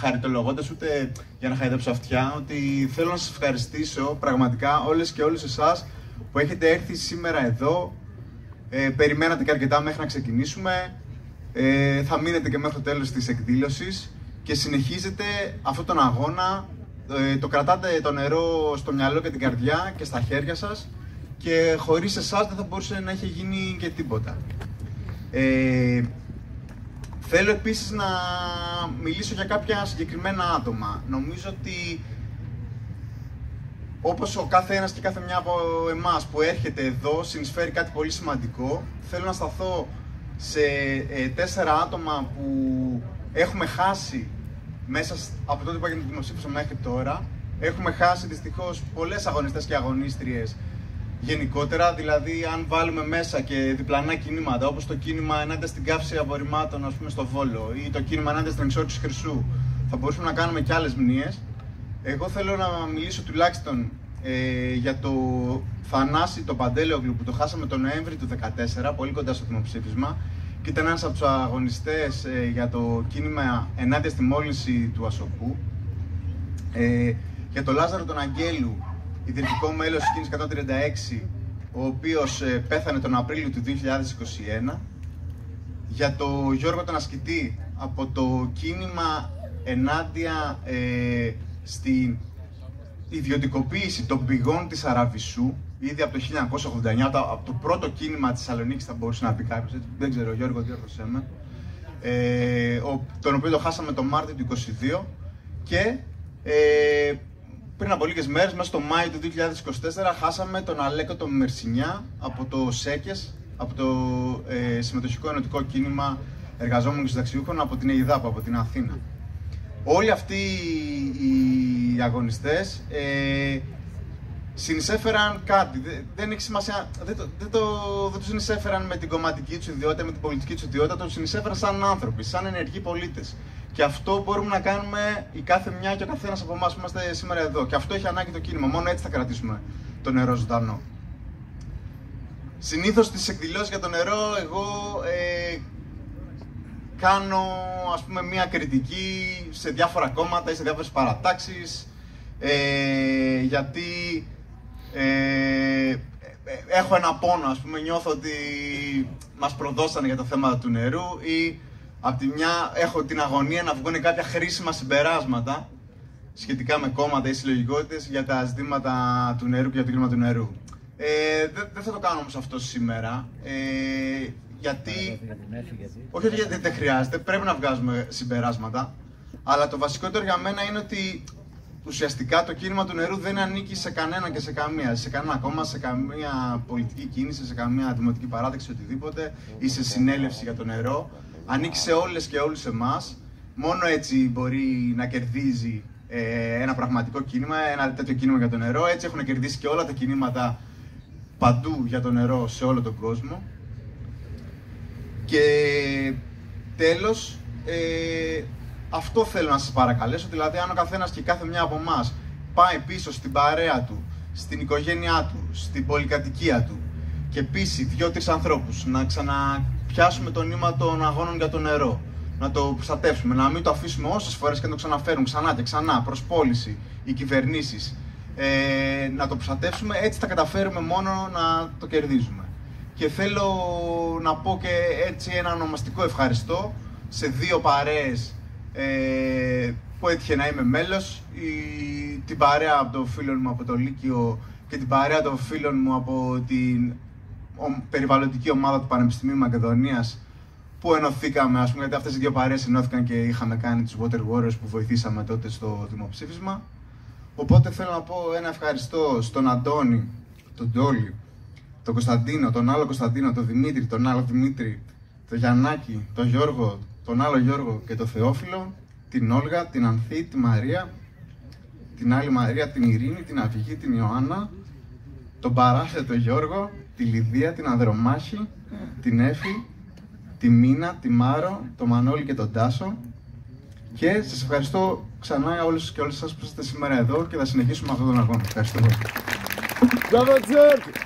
χαριτολογώντας ούτε για να χαϊδέψω αυτιά, ότι θέλω να σας ευχαριστήσω πραγματικά όλες και όλους εσάς που έχετε έρθει σήμερα εδώ. Περιμένατε και αρκετά μέχρι να ξεκινήσουμε. Θα μείνετε και μέχρι το τέλος της εκδήλωσης και συνεχίζετε αυτόν τον αγώνα. Το κρατάτε το νερό στο μυαλό και την καρδιά και στα χέρια σας και χωρίς εσάς δεν θα μπορούσε να είχε γίνει και τίποτα. Θέλω επίσης να μιλήσω για κάποια συγκεκριμένα άτομα. Νομίζω ότι όπως ο κάθε ένας και κάθε μια από εμάς που έρχεται εδώ συνεισφέρει κάτι πολύ σημαντικό, θέλω να σταθώ σε 4 άτομα που έχουμε χάσει μέσα από τότε που έγινε το δημοψήφισμα μέχρι τώρα. Έχουμε χάσει δυστυχώς πολλές αγωνιστές και αγωνίστριες γενικότερα, δηλαδή αν βάλουμε μέσα και διπλανά κινήματα όπως το κίνημα ενάντια στην καύση απορριμμάτων, ας πούμε, στο Βόλο, ή το κίνημα ενάντια στην εξόρυξη χρυσού, θα μπορούσαμε να κάνουμε και άλλες μνήες. Εγώ θέλω να μιλήσω τουλάχιστον για το Θανάση το Παντέλεογλου που το χάσαμε τον Νοέμβρη του 2014, πολύ κοντά στο δημοψήφισμα, και ήταν ένας από τους αγωνιστές για το κίνημα ενάντια στη μόλυνση του Ασοπού. Για τον Λάζαρο τον Αγγέλου, ιδρυτικό μέλος της κίνησης 136, ο οποίος πέθανε τον Απρίλιο του 2021. Για τον Γιώργο τον Ασκητή, από το κίνημα ενάντια στην ιδιωτικοποίηση των πηγών της Αραβισσού, ήδη από το 1989, από το πρώτο κίνημα της Θεσσαλονίκης θα μπορούσε να πει κάποιος, δεν ξέρω, Γιώργο, διόρθωσέ με, τον οποίο το χάσαμε τον Μάρτιο του 2022 και πριν από λίγες μέρες, μέσα στο Μάιο του 2024, χάσαμε τον Αλέκο τον Μερσινιά από το ΣΕΚΕΣ, από το Συμμετοχικό Ενωτικό Κίνημα Εργαζόμενων και Συνταξιούχων, από την ΕΙΔΑΠ, από την Αθήνα. Όλοι αυτοί οι αγωνιστές συνεισέφεραν κάτι, δεν έχει σημασία, δεν το συνεισέφεραν με την κομματική τους ιδιότητα, με την πολιτική τους ιδιότητα, το συνεισέφεραν σαν άνθρωποι, σαν ενεργοί πολίτες. Και αυτό μπορούμε να κάνουμε η κάθε μια και ο καθένας από εμάς που είμαστε σήμερα εδώ. Και αυτό έχει ανάγκη το κίνημα, μόνο έτσι θα κρατήσουμε το νερό ζωντανό. Συνήθως στις εκδηλώσεις για το νερό εγώ κάνω, ας πούμε, μια κριτική σε διάφορα κόμματα ή σε διάφορες παρατάξεις, γιατί έχω ένα πόνο, ας πούμε, νιώθω ότι μας προδώσανε για το θέμα του νερού, ή απ' τη μια έχω την αγωνία να βγουν κάποια χρήσιμα συμπεράσματα σχετικά με κόμματα ή συλλογικότητες για τα ζητήματα του νερού και για το κλίμα του νερού. Δεν θα το κάνω όμως αυτό σήμερα, γιατί όχι γιατί δεν χρειάζεται, πρέπει να βγάζουμε συμπεράσματα, αλλά το βασικότερο για μένα είναι ότι ουσιαστικά το κίνημα του νερού δεν ανήκει σε κανένα και σε καμία, σε κανένα κόμμα, σε καμία πολιτική κίνηση, σε καμία δημοτική παράταξη, οτιδήποτε, ή σε συνέλευση για το νερό. Ανήκει σε όλες και όλους εμάς. Μόνο έτσι μπορεί να κερδίζει ένα πραγματικό κίνημα, ένα τέτοιο κίνημα για το νερό. Έτσι έχουν κερδίσει και όλα τα κινήματα παντού για το νερό σε όλο τον κόσμο. Και τέλος, αυτό θέλω να σας παρακαλέσω, δηλαδή αν ο καθένας και κάθε μια από εμάς πάει πίσω στην παρέα του, στην οικογένειά του, στην πολυκατοικία του και πείσει 2-3 ανθρώπους να ξαναπιάσουμε το νήμα των αγώνων για το νερό, να το προστατεύσουμε, να μην το αφήσουμε όσες φορές και να το ξαναφέρουν ξανά και ξανά προς πώληση οι κυβερνήσεις, να το προστατεύσουμε, έτσι θα καταφέρουμε μόνο να το κερδίζουμε. Και θέλω να πω και έτσι ένα ονομαστικό ευχαριστώ σε 2 παρέες που έτυχε να είμαι μέλος, την παρέα από το φίλο μου από το Λύκειο και την παρέα των φίλων μου από την περιβαλλοντική ομάδα του Πανεπιστημίου Μακεδονίας, που ενωθήκαμε, ας πούμε, γιατί αυτές οι 2 παρέες ενώθηκαν και είχαμε κάνει τους Water Warriors που βοηθήσαμε τότε στο δημοψήφισμα. Οπότε θέλω να πω ένα ευχαριστώ στον Αντώνη, τον Ντόλι, τον Κωνσταντίνο, τον άλλο Κωνσταντίνο, τον Δημήτρη, τον άλλο Δημήτρη, τον Γιαννάκη, τον Γιώργο, τον άλλο Γιώργο και τον Θεόφιλο, την Όλγα, την Ανθή, τη Μαρία, την άλλη Μαρία, την Ειρήνη, την Αυγή, την Ιωάννα, τον Παράσε, τον Γιώργο, τη Λιδία, την Ανδρομάχη, την Έφη, τη Μίνα, τη Μάρο, τον Μανώλη και τον Τάσο. Και σας ευχαριστώ ξανά όλους και όλες σας που είστε σήμερα εδώ και θα συνεχίσουμε αυτόν τον αγώνα. Ευχαριστώ. Μπράβο, Τζορτ!